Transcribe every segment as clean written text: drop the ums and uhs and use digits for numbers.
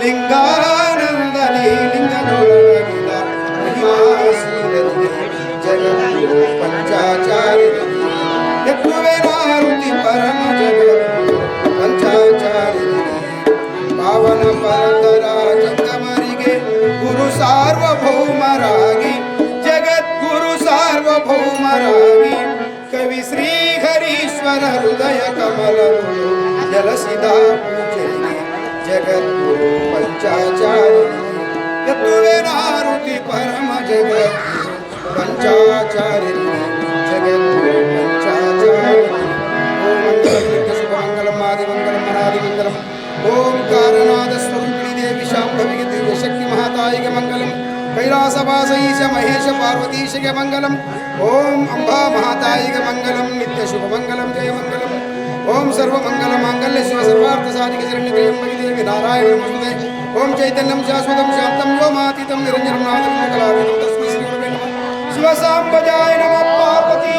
ಲಿಂಗಾನಂದನಿ ಲಿಂಗನೊಳಗಿದ ಮಹಿಮಾಸೀನನಿಗೆ ಜಗದ್ಗುರು ಪಂಚಾಚಾರ್ಯನಿಗೆ ಎತ್ತುವೆ ಮಾರುತಿ ಪರಮ ಜಗದ್ಗುರು ಪಂಚಾಚಾರ್ಯನಿಗೆ ಪಾವನ ಪರತರ ಜಂಗಮರಿಗೆ ಗುರು ಸಾರ್ವಭೌಮರಾಗಿ ಜಗದ್ಗುರು ಸಾರ್ವಭೌಮರಾಗಿ ಕವಿ ಶ್ರೀಹರೀಶ್ವರ ಹೃದಯ ಕಮಲಗಳು ಜಲಸಿದ ಪೂಜೆಗೆ ಜಗದ್ಗುರು ಪಂಚಾಚಾರ್ಯನಿಗೆ ಎತ್ತುವೆ ಮಾರುತಿ ಪರಮ ಜಗದ್ಗುರು ಪಂಚಾಚಾರ್ಯನಿಗೆ ಜಗದ್ಗುರು ಪಂಚಾಚಾರ್ಯನಿಗೆ ಓಂ ಮಂಗಲಂ ನಿತ್ಯ ಶುಭ ಮಂಗಲಂ ಆದಿಮಂಗಲಂ ಅನಾದಿಮಂಗಲಂ ಓಂಕಾರನಾದ ಸ್ವರೂಪಿಣಿ ದೇವಿ ಶಾಂಭವಿಗೆ ದಿವ್ಯ ಶಕ್ತಿ ಮಹಾತಾಯಿಗೆ ಮಂಗಲಂ ಕೈಲಾಸವಾಸ ಈಶ ಮಹೇಶ ಪಾರ್ವತೀಶಗೆ ಮಂಗಲಂ ಓಂ ಅಂಬಾ ಮಹಾತಾಯಿಗೆ ಮಂಗಲಂ ನಿತ್ಯ ಶುಭ ಮಂಗಲಂ ಜಯ ಮಂಗಲಂ ಓಂ ಸರ್ವ ಮಂಗಲ ಮಾಂಗಲ್ಯ ಶಿವ ಸರ್ವಾರ್ಥ ಸಾಧಿಕೆ ಶರಣ್ಯ ತ್ರ್ಯಂಬಕೆ ದೇವಿ ನಾರಾಯಣ ನಮಸ್ತುತೆ ಓಂ ಚೈತನ್ಯಂ ಶಾಶ್ವತಂ ಶಾಂತಂ ವ್ಯೋಮಾತೀತಂ ನಿರಂಜನಂ ನಾದಂ ಕಲಾವಿದಂ ತಸ್ಮೈ ಶ್ರೀ ಗುರುವೇ ನಮಃ ಶಿವ ಸಾಂಬಜಾಯ ನಮಃ ಪಾರ್ವತಿ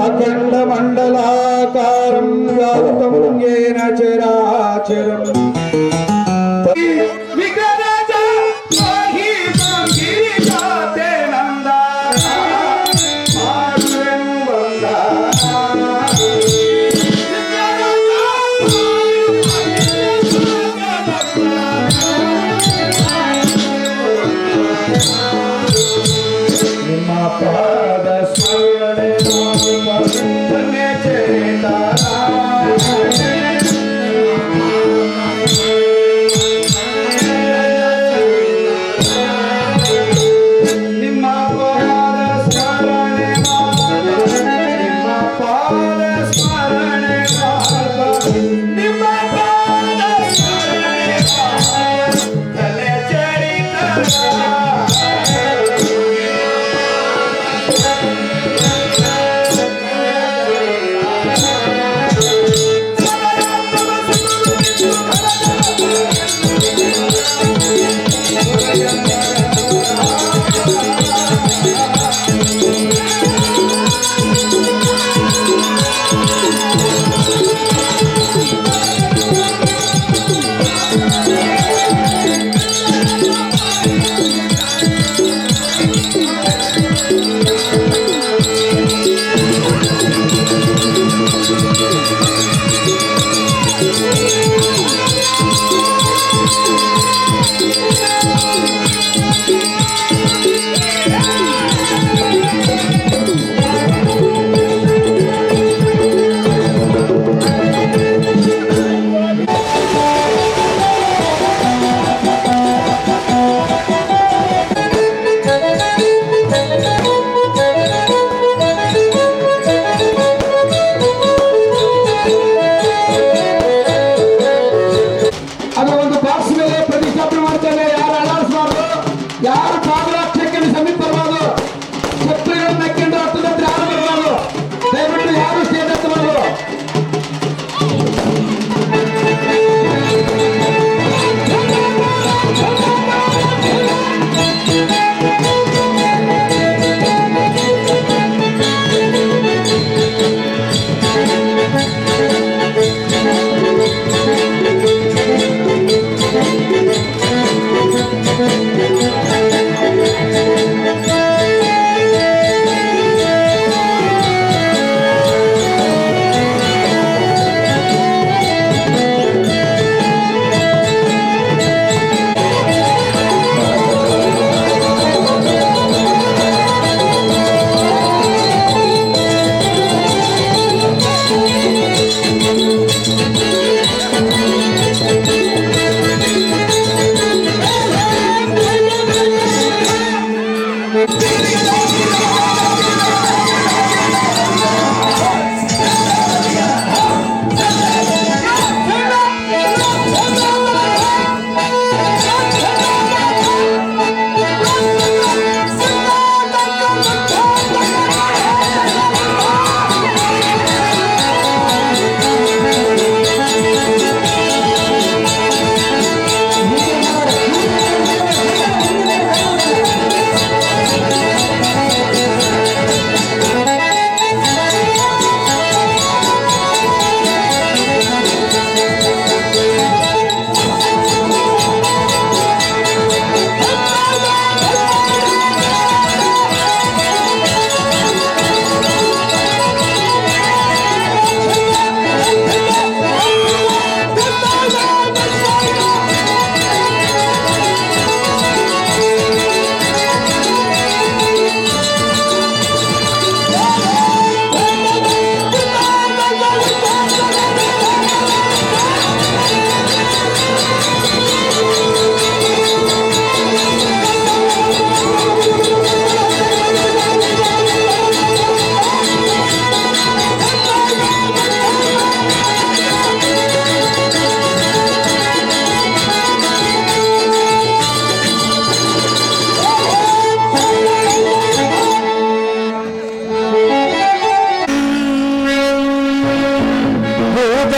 ಅಖಂಡ ಮಂಡಲಾಕಾರಂ ವ್ಯಾಪ್ತಂ ಯೇನ ಚರಾಚರಂ ವಿಗ್ರಹರಾಜ ಮಹಿಮಂ ಗಿರಿಜಾತೆ ನಂದನ ಮಾಡುವೆನು ವಂದನ ನಿಮ್ಮ ಪಾದ ಸ್ಮರಣೆ ಧನ್ಯ ಚರಿತ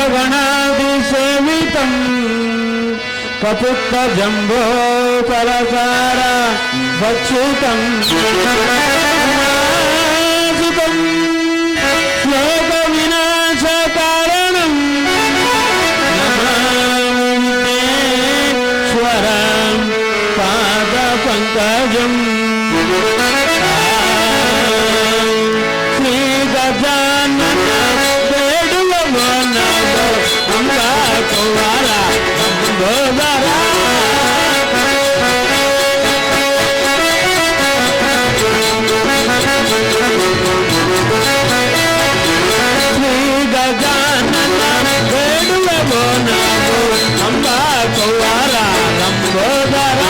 ಗಣಾಧಿಸೇವಿತಂ ಕಪುತ್ತ ಜಂಬೋ ಫಲಸಾರ ಭಕ್ಷಿತಂ ಶ್ಲೋಕ ವಿನಾಶ ಕಾರಣಂ ಸ್ವರಂ ಪಾದ ಪಂಕಜಂ ಶ್ರೀ ಗಜಾನನ ಬೇಡುವ ಮನದ ಅಂಬ ಕುಮಾರ ಗೋದರ ಶ್ರೀ ಗಜಾನನ ಬೇಡುವ ಮನದ ಅಂಬ ಕುಮಾರ ಲಂಬೋದರ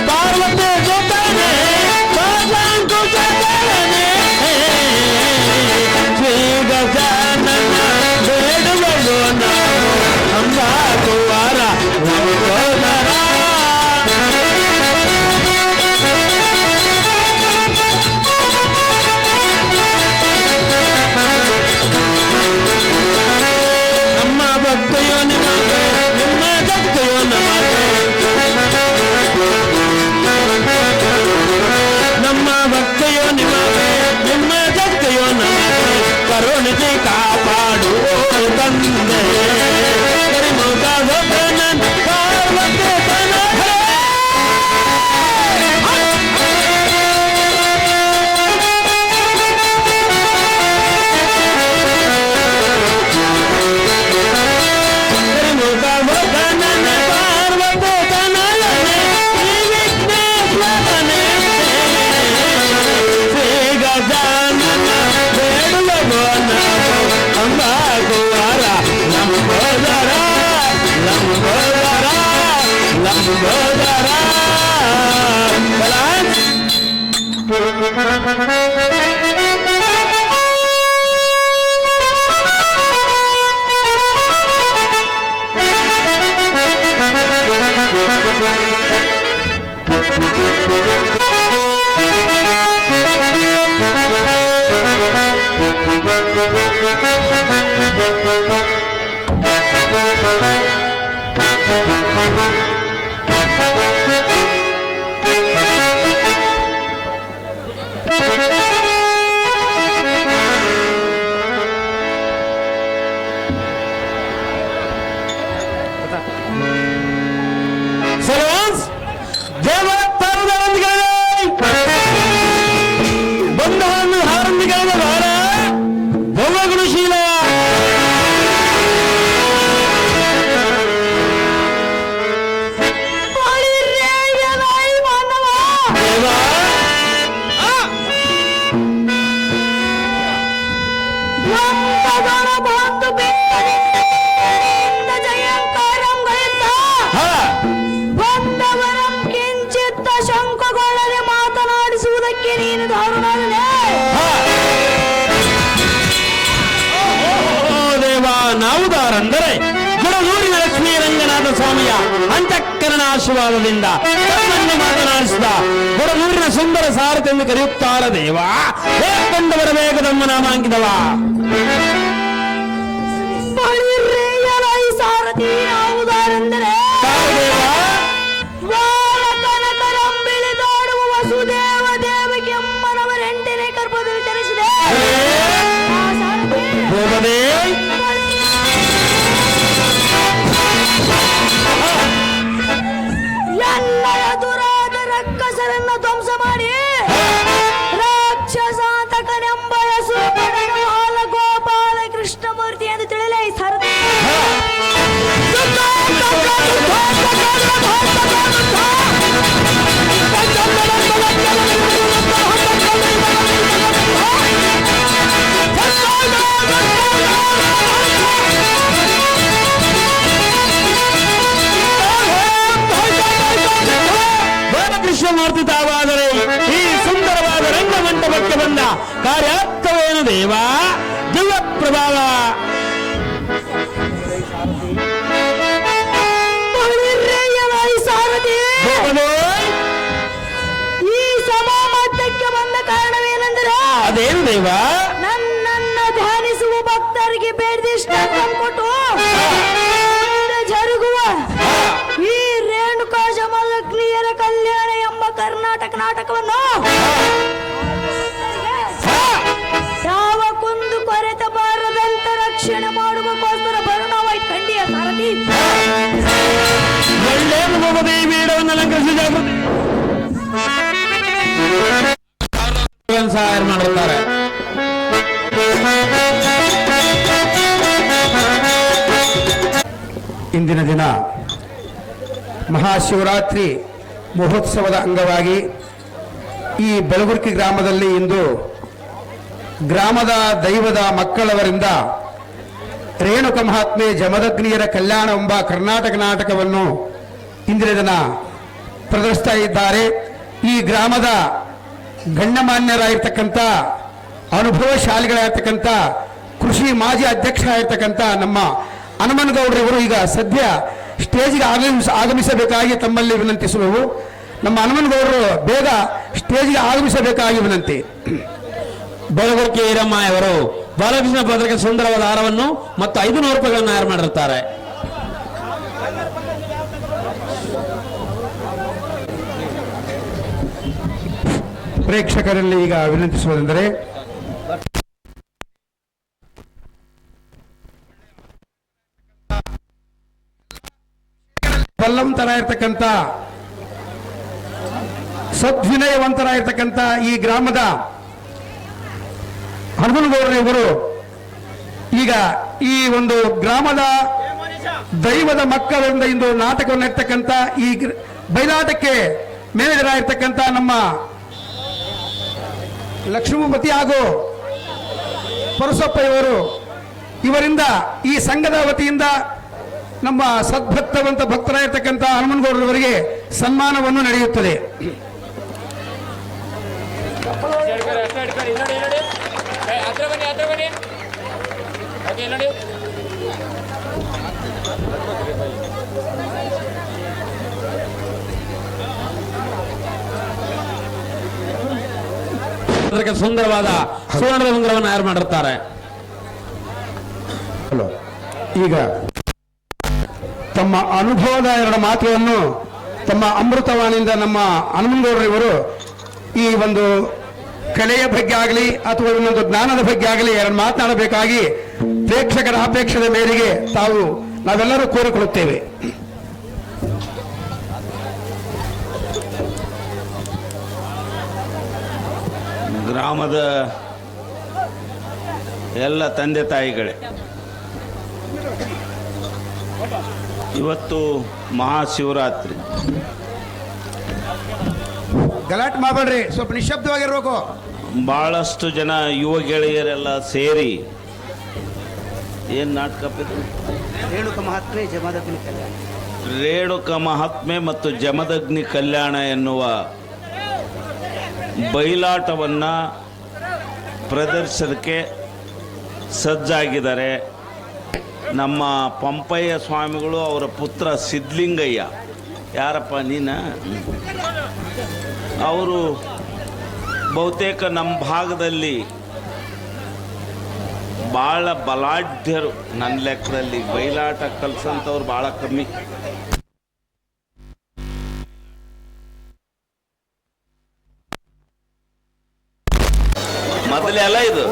ಪಾರ್ವತಿ ಜೊತೆನೆ ಶ್ರೀ ಗಜಾನನ ಬೇಡುವಳು ನಾವು ಅಂಬ ಕುಮಾರ ಲಂಬೋದರ ನಮ್ಮ ಭಕ್ತಿಯೋ ನಿಮಗೆ ನಿಮ್ಮ ಭಕ್ತಿಯೋ ನಮಗೆ ನಮ್ಮ ಭಕ್ತಿಯೋ ನಿಮಗೆ ನಿಮ್ಮ ಭಕ್ತಿಯೋ ನಮಗೆ ಕರುಣಿಸಿ ಕಾಪಾಡು ತಂದೆ ಕರಿಮುಖ ಭಕ್ತನನ್ ಪಾರ್ವತಿ ತನಗೆ ಕರಿಮುಖ ಭಕ್ತನನ್ ಪಾರ್ವತಿ ತನಗೆ ಶ್ರೀ ವಿಘ್ನೇಶ್ವರನೇ ಶ್ರೀ ಗಜಾನನ ಬೇಡುವ ನಾವು ಅಂಬ ಕುಮಾರ ಲಂಬೋದರ ಲಂಬೋದರ ಲಂಬೋದರ ಸರ್ವಾಂಸ್ ದೇವತಾರದೊಂದಿಗೆ ಬಂಧವನ್ನು ಹಾರೊಂದಿಗೆ ಭಾರ ಭವಗುಣಶೀಲ ಮಾತನಾಡಿಸುವುದಕ್ಕೆ ನೀನು ದಾರುಣನೇ ದೇವ ನಾವುದಾರಂದರೆ ಗುಡಗೂರಿನ ಲಕ್ಷ್ಮೀ ರಂಗನಾಥ ಸ್ವಾಮಿಯ ಅಂತಃಕರಣ ಆಶೀರ್ವಾದದಿಂದ ತಮ್ಮನ್ನು ಮಾತನಾಡಿಸಿದ ಗುಡಗೂರಿನ ಸುಂದರ ಸಾರಥಿ ಎಂದು ಕರೆಯುತ್ತಾರ ದೇವ ಹೇಕೊಂಡು ಬರಬೇಕು ತಮ್ಮ ನಾಮಾಂಕಿತವ ಸಾರಥಿ ಯಾವುದಾರೆಂದರೆ ಕನಕರಂಬಿಳಿದಾಡುವ ವಸುದೇವ ದೇವಕಿ ಅಮ್ಮನವರೆಂಟನೇ ಗರ್ಭದಲ್ಲಿ ಧರಿಸಿದೆ ಎನ್ನಯ ದುರಾದ ರಕ್ಕಸರನ್ನು ಧ್ವಂಸ ಮಾಡಿ ರಾಕ್ಷಸಾಂತಕನೆಂಬ ಹೆಸರು ಪಡೆದು ಹಾಲ ಗೋಪಾಲ ಕೃಷ್ಣಮೂರ್ತಿ ಎಂದು ತಿಳಿಯಲೇ ಸಾರಥಿ ಕೃಷ್ಣಮೂರ್ತಿ ತಾವಾದರೆ ಈ ಸುಂದರವಾದ ರಂಗಮಂಟಪಕ್ಕೆ ಬಂದ ಕಾರ್ಯಾರ್ಥವೇನು ದೇವ ದಿವ್ಯ ಪ್ರಭಾವ ಸಾರಥಿ ನಾಟಕವನ್ನು ಯಾವ ಕುಂದು ಕೊರೆತ ಬಾರದಂತ ರಕ್ಷಣೆ ಮಾಡುವಕ್ಕೋಸ್ಕರ ಬರುಣವಾಯ್ತು ಖಂಡಿಯ ಸಾರಥಿ. ಒಳ್ಳೆಯದು ಭಗವತಿ ಬೀಡವನ್ನು ಅಲಂಕರಿಸಿ ಜಾಗೃತಿ ಸಹಾಯ ಮಾಡುತ್ತಾರೆ. ಇಂದಿನ ದಿನ ಮಹಾಶಿವರಾತ್ರಿ ಮಹೋತ್ಸವದ ಅಂಗವಾಗಿ ಈ ಬೆಳಗುರ್ಕಿ ಗ್ರಾಮದಲ್ಲಿ ಇಂದು ಗ್ರಾಮದ ದೈವದ ಮಕ್ಕಳವರಿಂದ ರೇಣುಕ ಮಹಾತ್ಮೆ ಜಮದಗ್ನಿಯರ ಕಲ್ಯಾಣ ಎಂಬ ಕರ್ನಾಟಕ ನಾಟಕವನ್ನು ಇಂದಿನ ದಿನ ಪ್ರದರ್ಶಿಸ್ತಾ ಇದ್ದಾರೆ. ಈ ಗ್ರಾಮದ ಗಣ್ಯಮಾನ್ಯರಾಗಿರ್ತಕ್ಕಂಥ ಅನುಭವಶಾಲಿಗಳಾಗಿರ್ತಕ್ಕಂಥ ಕೃಷಿ ಮಾಜಿ ಅಧ್ಯಕ್ಷರಾಗಿರ್ತಕ್ಕಂಥ ನಮ್ಮ ಹನುಮನಗೌಡರವರು ಈಗ ಸದ್ಯ ಸ್ಟೇಜ್ಗೆ ಆಗಮಿಸಬೇಕಾಗಿ ತಮ್ಮಲ್ಲಿ ವಿನಂತಿಸುವವು. ನಮ್ಮ ಹನುಮನಗೌಡರು ಬೇಗ ಸ್ಟೇಜ್ಗೆ ಆಗಮಿಸಬೇಕಾಗಿ ವಿನಂತಿ. ಬೆಳಗುರ್ಕಿ ಈರಮ್ಮ ಅವರು ಬಾಲಕೃಷ್ಣ ಪದಕ್ಕೆ ಸುಂದರವಾದ ಹಾರವನ್ನು ಮತ್ತು 500 ರೂಪಾಯಿಗಳನ್ನು ತಯಾರು ಮಾಡಿರುತ್ತಾರೆ. ಪ್ರೇಕ್ಷಕರಲ್ಲಿ ಈಗ ವಿನಂತಿಸುವುದೆಂದರೆ ಬಲ್ಲವಂತರಾಗಿರ್ತಕ್ಕಂಥ ಸದ್ವಿನಯವಂತರಾಗಿರ್ತಕ್ಕಂಥ ಈ ಗ್ರಾಮದ ಹನುಮನಗೌಡರವರು ಈಗ ಈ ಒಂದು ಗ್ರಾಮದ ದೈವದ ಮಕ್ಕಳಿಂದ ಇಂದು ನಾಟಕವನ್ನು ಇರ್ತಕ್ಕಂಥ ಈ ಬಯಲಾಟಕ್ಕೆ ಮ್ಯಾನೇಜರ್ ಆಗಿರ್ತಕ್ಕಂಥ ನಮ್ಮ ಲಕ್ಷ್ಮೀಪತಿ ಹಾಗೂ ಪರಸಪ್ಪ ಇವರು ಇವರಿಂದ ಈ ಸಂಘದ ವತಿಯಿಂದ ನಮ್ಮ ಸದ್ಭಕ್ತವಂತ ಭಕ್ತರಾಗಿರ್ತಕ್ಕಂಥ ಹನುಮನಗೌಡರವರಿಗೆ ಸನ್ಮಾನವನ್ನು ನಡೆಯುತ್ತದೆ. ಅದಕ್ಕೆ ಸುಂದರವಾದ ಸುವರ್ಣದ ಉಂಗುರವನ್ನು ತಯಾರು ಮಾಡಿರುತ್ತಾರೆ. ಈಗ ತಮ್ಮ ಅನುಭವದ 2 ಮಾತುಗಳನ್ನು ತಮ್ಮ ಅಮೃತವಾಣಿಯಿಂದ ನಮ್ಮ ಹನುಮನಗೌಡರವರು ಈ ಒಂದು ಕಲೆಯ ಬಗ್ಗೆ ಆಗಲಿ ಅಥವಾ ಇನ್ನೊಂದು ಜ್ಞಾನದ ಬಗ್ಗೆ ಆಗಲಿ 2 ಮಾತನಾಡಬೇಕಾಗಿ ಪ್ರೇಕ್ಷಕರ ಅಪೇಕ್ಷೆಯ ಮೇರೆಗೆ ನಾವೆಲ್ಲರೂ ಕೋರಿಕೊಳ್ಳುತ್ತೇವೆ. ಗ್ರಾಮದ ಎಲ್ಲ ತಂದೆ ತಾಯಿಗಳೇ, ಇವತ್ತು ಮಹಾಶಿವರಾತ್ರಿ. ಗಲಾಟೆ ಮಾಡಬೇಡ್ರಿ, ಸ್ವಲ್ಪ ನಿಶಬ್ದವಾಗಿರ್ಬೇಕು. ಬಹಳಷ್ಟು ಜನ ಯುವ ಗೆಳೆಯರೆಲ್ಲ ಸೇರಿ ಏನು ನಾಟಕ ರೇಣುಕ ಮಹಾತ್ಮೆ ಜಮದಗ್ನಿ ಕಲ್ಯಾಣ, ರೇಣುಕ ಮಹಾತ್ಮೆ ಮತ್ತು ಜಮದಗ್ನಿ ಕಲ್ಯಾಣ ಎನ್ನುವ ಬಯಲಾಟವನ್ನು ಪ್ರದರ್ಶನಕ್ಕೆ ಸಜ್ಜಾಗಿದ್ದಾರೆ. ನಮ್ಮ ಪಂಪಯ್ಯ ಸ್ವಾಮಿಗಳು, ಅವರ ಪುತ್ರ ಸಿದ್ಧಲಿಂಗಯ್ಯ, ಯಾರಪ್ಪ ನೀನ, ಅವರು ಬಹುತೇಕ ನಮ್ಮ ಭಾಗದಲ್ಲಿ ಭಾಳ ಬಲಾಢ್ಯರು. ನನ್ನ ಲೆಕ್ಕದಲ್ಲಿ ಬಯಲಾಟ ಕಲಿಸಂಥವ್ರು ಭಾಳ ಕಮ್ಮಿ. ಮೊದಲೆಲ್ಲ ಇದು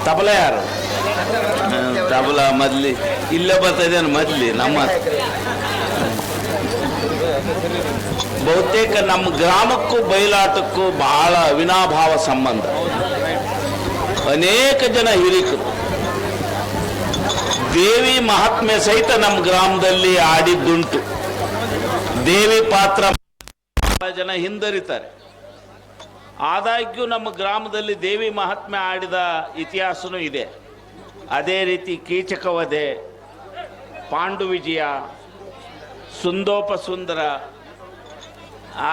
ತಬಲ ಯಾರು ತಬಲ ಮೊದಲಿ ಇಲ್ಲೇ ಬರ್ತಾಯಿದ್ದೇನೆ. ಮೊದಲಿ ನಮ್ಮ ಬಹುತೇಕ ನಮ್ಮ ಗ್ರಾಮಕ್ಕೂ ಬಯಲಾಟಕ್ಕೂ ಬಹಳ ಅವಿನಾಭಾವ ಸಂಬಂಧ. ಅನೇಕ ಜನ ಹಿರಿಕರು ದೇವಿ ಮಹಾತ್ಮೆ ಸಹಿತ ನಮ್ಮ ಗ್ರಾಮದಲ್ಲಿ ಆಡಿದ್ದುಂಟು. ದೇವಿ ಪಾತ್ರ ಬಹಳ ಜನ ಹಿಂದರಿತಾರೆ. ಆದಾಗ್ಯೂ ನಮ್ಮ ಗ್ರಾಮದಲ್ಲಿ ದೇವಿ ಮಹಾತ್ಮೆ ಆಡಿದ ಇತಿಹಾಸನೂ ಇದೆ. ಅದೇ ರೀತಿ ಕೀಚಕವಧೆ, ಪಾಂಡು ವಿಜಯ, ಸುಂದೋಪ ಸುಂದರ,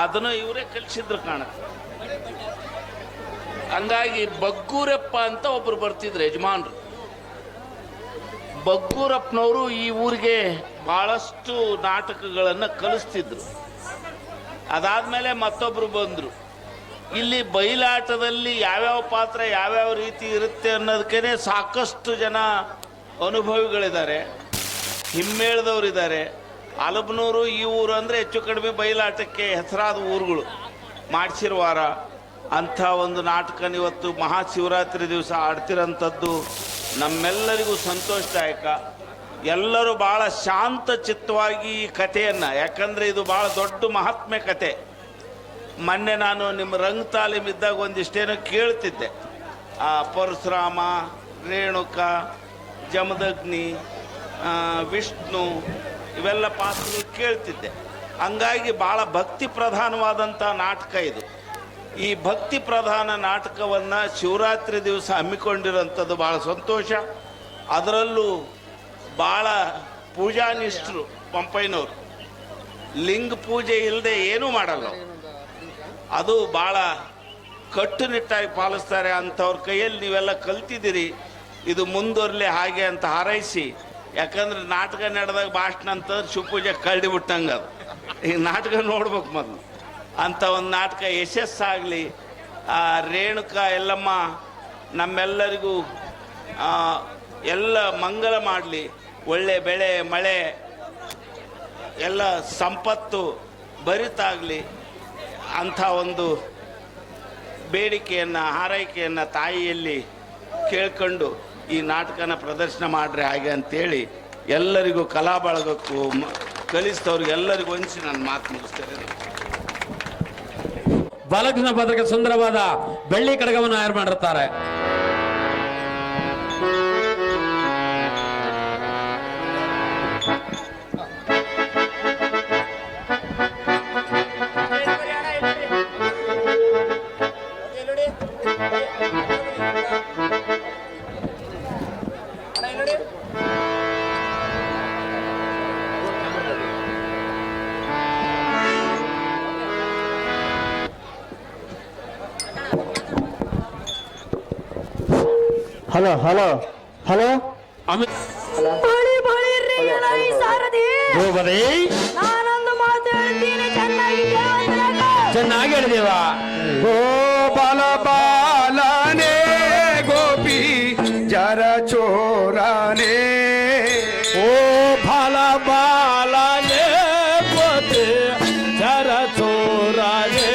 ಅದನ್ನು ಇವರೇ ಕಲಿಸಿದ್ರು ಕಾಣುತ್ತೆ. ಹಂಗಾಗಿ ಬಗ್ಗೂರಪ್ಪ ಅಂತ ಒಬ್ಬರು ಬರ್ತಿದ್ರು ಯಜಮಾನ್ರು. ಬಗ್ಗೂರಪ್ಪನವರು ಈ ಊರಿಗೆ ಭಾಳಷ್ಟು ನಾಟಕಗಳನ್ನು ಕಲಿಸ್ತಿದ್ರು. ಅದಾದಮೇಲೆ ಮತ್ತೊಬ್ಬರು ಬಂದರು. ಇಲ್ಲಿ ಬಯಲಾಟದಲ್ಲಿ ಯಾವ್ಯಾವ ಪಾತ್ರ ಯಾವ್ಯಾವ ರೀತಿ ಇರುತ್ತೆ ಅನ್ನೋದಕ್ಕೇ ಸಾಕಷ್ಟು ಜನ ಅನುಭವಿಗಳಿದ್ದಾರೆ, ಹಿಮ್ಮೇಳದವರಿದ್ದಾರೆ. ಅಲಬನೂರು ಈ ಊರು ಅಂದರೆ ಹೆಚ್ಚು ಕಡಿಮೆ ಬಯಲಾಟಕ್ಕೆ ಹೆಸರಾದ ಊರುಗಳು. ಮಾಡಿಸಿರುವಾರ ಅಂಥ ಒಂದು ನಾಟಕನ ಇವತ್ತು ಮಹಾಶಿವರಾತ್ರಿ ದಿವಸ ಆಡ್ತಿರೋಂಥದ್ದು ನಮ್ಮೆಲ್ಲರಿಗೂ ಸಂತೋಷದಾಯಕ. ಎಲ್ಲರೂ ಭಾಳ ಶಾಂತ ಚಿತ್ತವಾಗಿ ಈ ಕಥೆಯನ್ನು, ಯಾಕಂದರೆ ಇದು ಭಾಳ ದೊಡ್ಡ ಮಹಾತ್ಮೆ ಕತೆ. ಮೊನ್ನೆ ನಾನು ನಿಮ್ಮ ರಂಗ ತಾಲೀಮ್ ಇದ್ದಾಗ ಒಂದಿಷ್ಟೇನೋ ಕೇಳ್ತಿದ್ದೆ. ಪರಶುರಾಮ, ರೇಣುಕ, ಜಮದಗ್ನಿ, ವಿಷ್ಣು ಇವೆಲ್ಲ ಪಾತ್ರಗಳು ಕೇಳ್ತಿದ್ದೆ. ಹಂಗಾಗಿ ಭಾಳ ಭಕ್ತಿ ಪ್ರಧಾನವಾದಂಥ ನಾಟಕ ಇದು. ಈ ಭಕ್ತಿ ಪ್ರಧಾನ ನಾಟಕವನ್ನು ಶಿವರಾತ್ರಿ ದಿವಸ ಹಮ್ಮಿಕೊಂಡಿರೋಂಥದ್ದು ಭಾಳ ಸಂತೋಷ. ಅದರಲ್ಲೂ ಭಾಳ ಪೂಜಾನಿಷ್ಠರು ಪಂಪಯ್ಯನವರು. ಲಿಂಗ ಪೂಜೆ ಇಲ್ಲದೆ ಏನೂ ಮಾಡಲ್ಲ, ಅದು ಭಾಳ ಕಟ್ಟುನಿಟ್ಟಾಗಿ ಪಾಲಿಸ್ತಾರೆ. ಅಂಥವ್ರ ಕೈಯಲ್ಲಿ ನೀವೆಲ್ಲ ಕಲ್ತಿದ್ದೀರಿ, ಇದು ಮುಂದುವರಲಿ ಹಾಗೆ ಅಂತ ಹಾರೈಸಿ. ಯಾಕಂದ್ರೆ ನಾಟಕ ನಡೆದಾಗ ಭಾಷಣ ಅಂತಂದ್ರೆ ಶಿವಪೂಜೆ ಕಳ್ಳಿ ಬಿಟ್ಟಂಗೆ ಅದು. ಈಗ ನಾಟಕ ನೋಡ್ಬೇಕು ಮೊದಲು. ಅಂಥ ಒಂದು ನಾಟಕ ಯಶಸ್ಸಾಗಲಿ. ರೇಣುಕಾ ಎಲ್ಲಮ್ಮ ನಮ್ಮೆಲ್ಲರಿಗೂ ಎಲ್ಲ ಮಂಗಲ ಮಾಡಲಿ. ಒಳ್ಳೆ ಬೆಳೆ ಮಳೆ ಎಲ್ಲ ಸಂಪತ್ತು ಭರಿತಾಗಲಿ ಅಂಥ ಒಂದು ಬೇಡಿಕೆಯನ್ನು ಹಾರೈಕೆಯನ್ನು ತಾಯಿಯಲ್ಲಿ ಕೇಳ್ಕೊಂಡು ಈ ನಾಟಕನ ಪ್ರದರ್ಶನ ಮಾಡ್ರಿ ಹಾಗೆ ಅಂತೇಳಿ ಎಲ್ಲರಿಗೂ ಕಲಾ ಬಳಗಕ್ಕೂ ಕಲಿಸಿದವ್ರಿಗೆ ಎಲ್ಲರಿಗೂ ಹೊಂದಿಸಿ ನಾನು ಮಾತು ಮುಗಿಸ್ತೇನೆ. ಬಾಲಕೃಷ್ಣ ಪಾತ್ರಕ್ಕೆ ಸುಂದರವಾದ ಬೆಳ್ಳಿ ಕಡಗವನ್ನು ತಯಾರು ಮಾಡಿರ್ತಾರೆ. ಹಲೋ ಹಲೋ ಹಲೋ ಅಮಿತ್ ಬಳಿ ಬಳಿ ರೀ ಎಲೈ ಸಾರಥಿ. ಗೋಪತಿ, ನಾನೊಂದು ಮಾತು ಹೇಳ್ತೀನಿ, ಚೆನ್ನಾಗಿ ಕೇಳುವಂತನಾಗ. ಚೆನ್ನಾಗಿ ಹೇಳಿದೇವ. ಗೋಪಾಲ ಬಾಲನೇ ಗೋಪಿ ಜರ ಚೋರನೇ. ಓ ಫಲ ಬಾಲನೆ ಗೋತೆ ಜರ ಚೋರನೆ.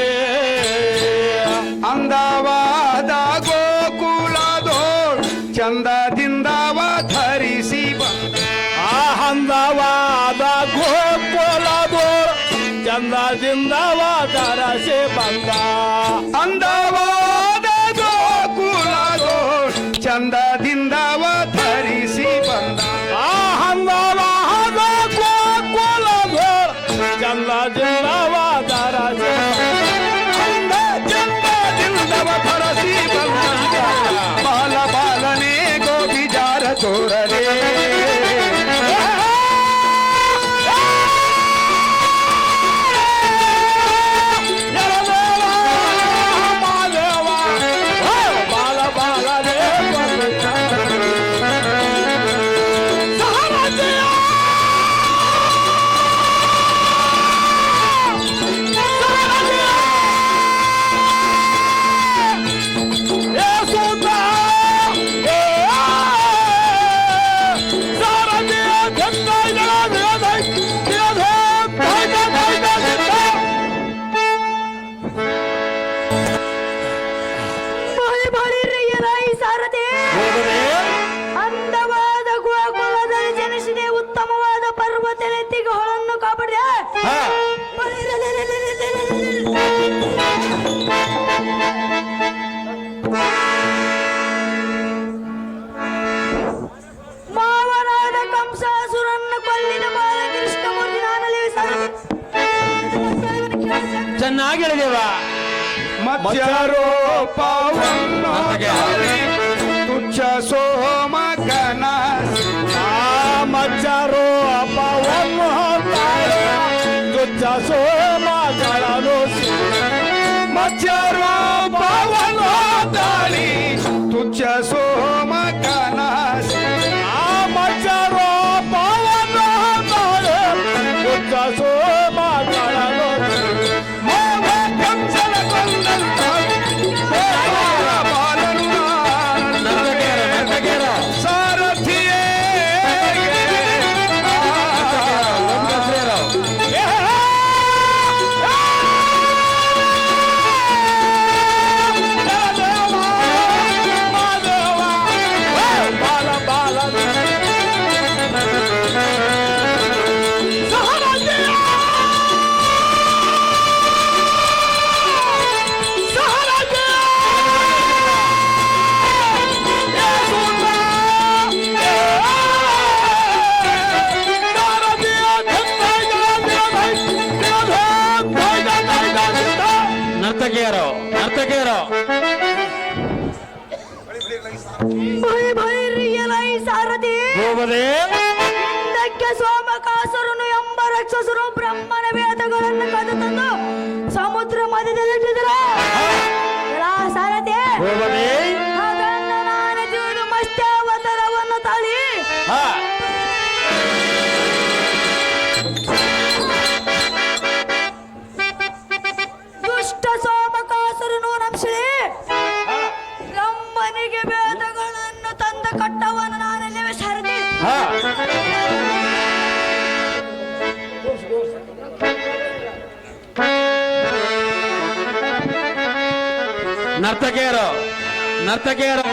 ಅಂದವಾದ ಗೋಕುಲದೋಳ್ ಚಂದದಿಂದವ ಧರಿಸಿ ಬಂದ. ಆಹಂದವಾದ ಗೋಕುಲದು ಚಂದದಿಂದವ ಧರಿಸಿ ಬಂದ. ಅಂದವಾದ ಗೋಕುಲದೋಳ್ ಚಂದದಿಂದವ ಧರಿಸಿ ಬಂದ. ಆಹಂದವಾದ ಗೋಕುಲದು ಚಂದದಿಂದವ ಧರಿಸಿ ಚಂದದಿಂದವ ಧರಿಸಿ ಬಂದ. ಬಾಲ ಬಾಲನೇ ಗೋಪಿ ಜಾರ ಚೋರನೇ. ಬಳಿ ಬಳಿ ರೀ ಎಲೈ ಸಾರಥಿ. ಅಂದವಾದ ಗೋಕುಲದಲ್ಲಿ ಜನಿಸಿದೆ, ಉತ್ತಮವಾದ ಪರ್ವತ ನೆತ್ತಿಗೆ ಹೊಳನ್ನು ಕಾಪಾಡಿದೆ. ಮಾವನಾದ ಕಂಸಾಸುರನ್ನ ಕೊಲ್ಲಿದ ಬಾಲಕೃಷ್ಣಮೂರ್ತಿ ನಾನಲ್ಲಿ ಸಾರಥಿ. ಚೆನ್ನಾಗಿ ಹೇಳಿದೇವ. ಮತ್ಸ್ಯರೂಪವನ್ನು ತುಚ್ಛ ಸೋಮಗನ. ಮಚ್ಚರು ಅಪವನ್ನು ತುಚ್ಛ ಸೋಮಗಳನ್ನು ಮತ್ಸ್ಯರೂಪವನ್ನು ತಾಳಿ ತುಚ್ಛ ಸೋಮಗನ. ಮಚ್ಚರು ಅಪವನ್ನು ತುಚ್ಛ ಸೋಮಗಳನ್ನು ಕಂಸನ ಕೊಂದಂತ ಬಾಲನು ಸಾರಥಿಯೇ. ಗೋಪದೇ ಹಿಂದಕ್ಕೆ ಸೋಮಕಾಸುರನು ಎಂಬ ರಾಕ್ಷಸರು ಬ್ರಹ್ಮನ ವೇದಗಳನ್ನು ಕದ್ದು ತಂದು ಸಮುದ್ರ ಮಧ್ಯದಲ್ಲಿಟ್ಟಿದ್ರು ಸಾರಥಿ ಗೋಪದೇ ಅದನ್ನು ನಾನು ತಿಳಿದು ಮತ್ಸ್ಯಾವತಾರವನ್ನು ತಾಳಿ ಹಾ ದುಷ್ಟ ಸೋಮಕಾಸುರನು ನಂಬಿಸಿ ಬ್ರಹ್ಮನಿಗೆ ವೇದಗಳನ್ನು ತಂದ ಕಟ್ಟವನ್ನು ನಾನೆಲ್ಲವೇ ಸಾರಥಿ ಹಾ ನರ್ತಕಿಯರು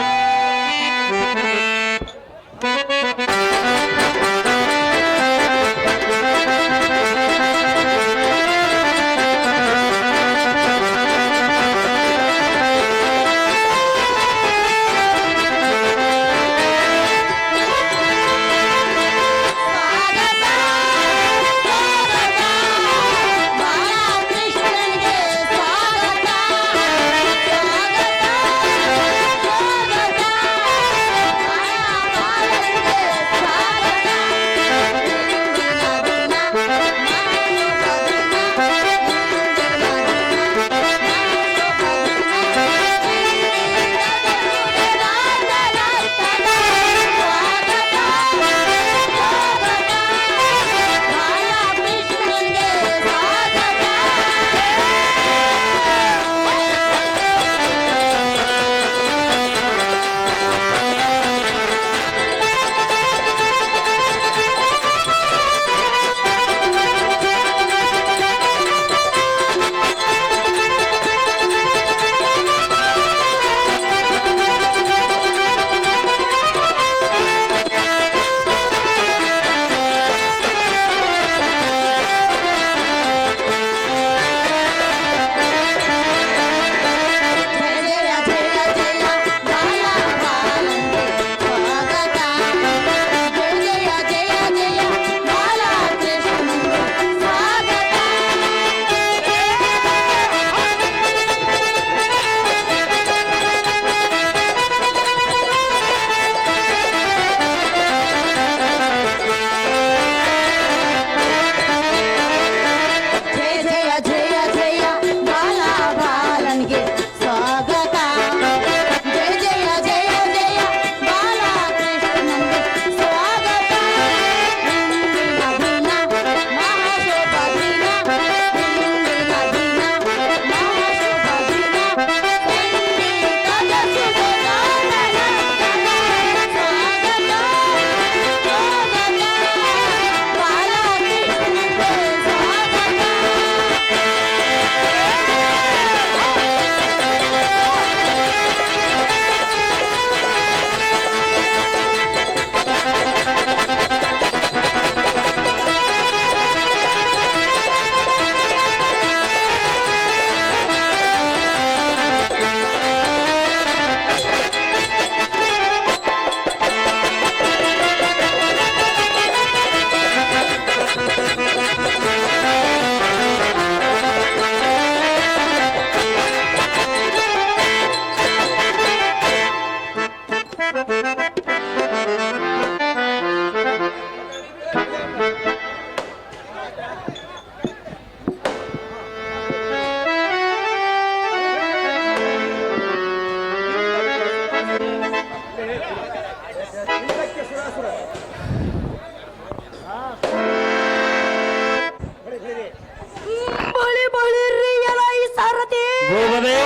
ಗೋಪದೇ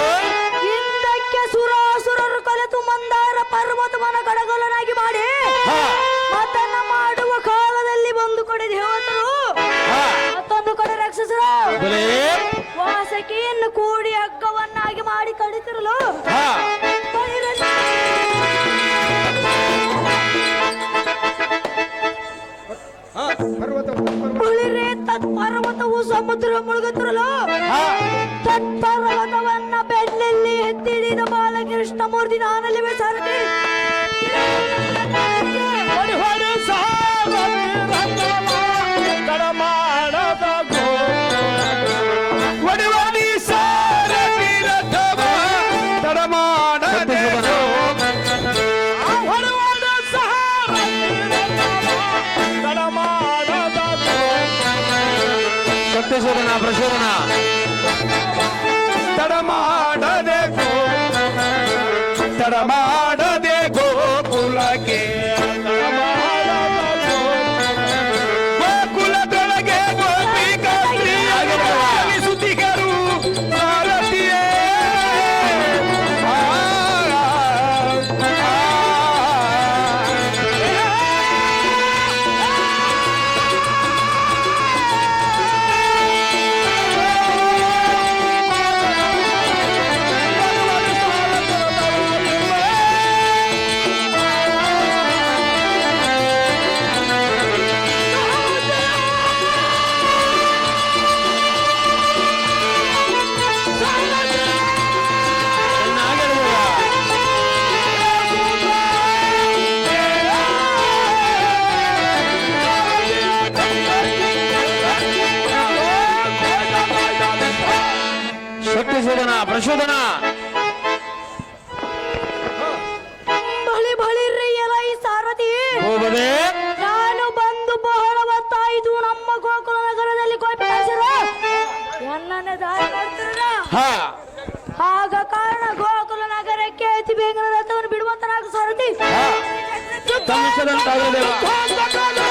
ಹಿಂದಕ್ಕೆ ಸುರಾಸುರರು ಕಲೆತು ಮಂದಾರ ಪರ್ವತವನ ಕಡಗೊಲನಾಗಿ ಮಾಡಿ ಮತನ್ನ ಮಾಡುವ ಕಾಲದಲ್ಲಿ ಒಂದು ಕಡೆ ದೇವತರು ಮತ್ತೊಂದು ಕಡೆ ರಾಕ್ಷಸರು ವಾಸಕಿಯನ್ನು ಕೂಡಿ ಹಗ್ಗವನ್ನಾಗಿ ಮಾಡಿ ಕಡಿತಿರಲು ಬಳಿರೆ ತತ್ಪರ್ವತವು ಸಮುದ್ರ ಮುಳುಗುತ್ತಿರಲು ತತ್ಪರ್ವತವನ್ನ ಬೆನ್ನಲ್ಲಿ ಎತ್ತಿಡಿದ ಬಾಲಕೃಷ್ಣ ಮೂರ್ತಿ ನಾನಲ್ಲಿವೆ ಸಾರಥಿ ತಡಮಾಡದೆ ಶಕ್ತಿ ಶೋಧನ ಪ್ರಶೋಧನ ತಡಮಾಡದೆ ಗೋಕುಲಕ್ಕೆ ಗೋಕುಲದೊಳಗೆ ಗೋಪಿಕರು ಸಾರಥಿಯೇ ಶಕ್ತಿ ಶೋಧನ ಪ್ರಶೋಧನ ಬಳಿ ಬಳಿರ್ರಿ ಎಲ್ಲ ಈ ಸಾರಥಿ ಹೋಗದೆ ನಾನು ಬಂದು ಬಹಳ ಹೊತ್ತಾಯಿತು. ನಮ್ಮ ಗೋಕುಲ ನಗರದಲ್ಲಿ ಗೋಪಿಕರು ಎನ್ನನ್ನೇ ದಾರಿ ಮಾಡ್ತಿರ. ಹಾ ಆಗ ಕಾರಣ ಗೋಕುಲ ನಗರಕ್ಕೆ ಅತಿ ಬೇಗನೆ ರಥವನ್ನು ಬಿಡುವಂತನಾಗ ಸಾರಥಿ ತಮ್ಮಿಸದಂತಾಗಲಿ ದೇವ.